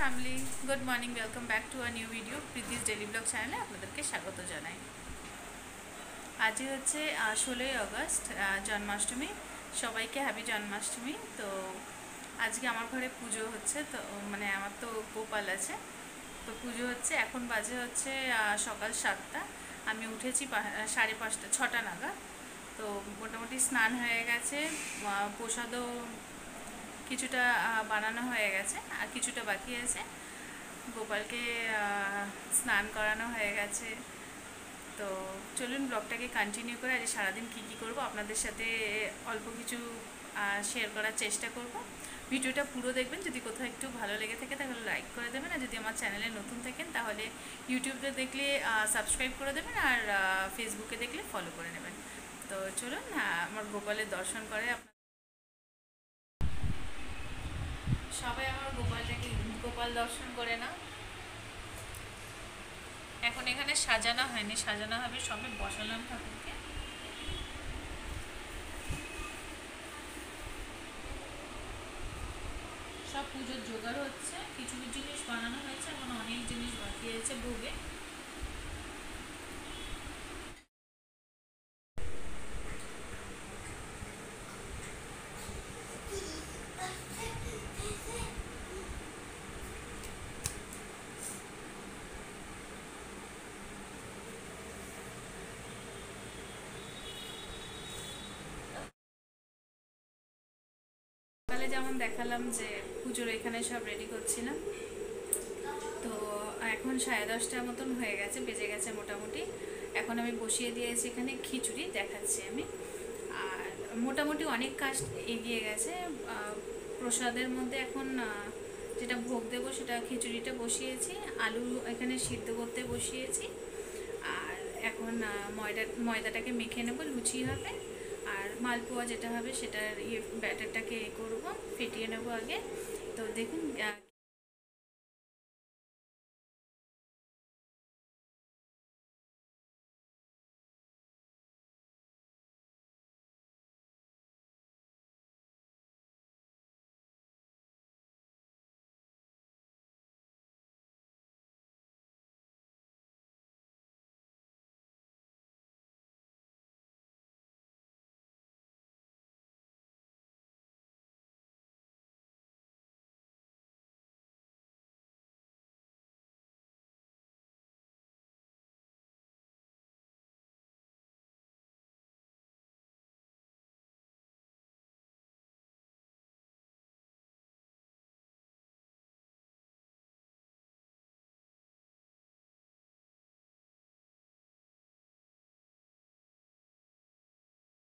Family, good morning. Welcome back to a new video Preeti's daily blog চ্যানেলে আপনাদেরকে স্বাগত জানাই। আজই হচ্ছে 16ই আগস্ট, জন্মাষ্টমী। সবাইকে হ্যাপি জন্মাষ্টমী। তো আজকে আমার ঘরে পুজো হচ্ছে, তো মানে আমার তো গোপাল আছে, তো পুজো হচ্ছে। এখন বাজে হচ্ছে সকাল 7টা। আমি উঠেছি 5:30 6টা নাগাদ। তো মোটামুটি স্নান হয়ে গেছে, প্রসাদও কিছুটা বানানো হয়ে গেছে, আর কিছুটা বাকি আছে। গোপালকে স্নান করানো হয়ে গেছে। তো চলুন ব্লগটাকে কন্টিনিউ করে আজ সারাদিন কী কী করবো আপনাদের সাথে অল্প কিছু শেয়ার করার চেষ্টা করব। ভিডিওটা পুরো দেখবেন। যদি কোথাও একটু ভালো লেগে থাকে তাহলে লাইক করে দেবেন, আর যদি আমার চ্যানেলে নতুন থাকেন তাহলে ইউটিউবে দেখলে সাবস্ক্রাইব করে দেবেন, আর ফেসবুকে দেখলে ফলো করে নেবেন। তো চলুন আমার গোপালের দর্শন করে সবাই আমার গোপাল দর্শন করে না। এখন এখানে সাজানো হয়নি, সাজানো হবে, সবে বসালাম ঠাকুরকে। সব পুজোর জোগাড় হচ্ছে, কিছু কিছু জিনিস বানানো হয়েছে, এখন অনেক জিনিস বাকি আছে ভোগে। সকালে যেমন দেখালাম যে পুজোর এখানে সব রেডি করছিলাম, তো এখন 10:30টার মতন হয়ে গেছে, বেজে গেছে মোটামুটি। এখন আমি বসিয়ে দিয়েছি এখানে খিচুড়ি, দেখাচ্ছি আমি। আর মোটামুটি অনেক কাজ এগিয়ে গেছে। প্রসাদের মধ্যে এখন যেটা ভোগ দেবো সেটা খিচুড়িটা বসিয়েছি, আলু এখানে সিদ্ধ করতে বসিয়েছি। আর এখন ময়দাটাকে মেখে নেবো, লুচি হবে। আর মালপোয়া যেটা হবে সেটার ব্যাটারটাকে করবো, ফেটিয়ে নেবো আগে। তো দেখুন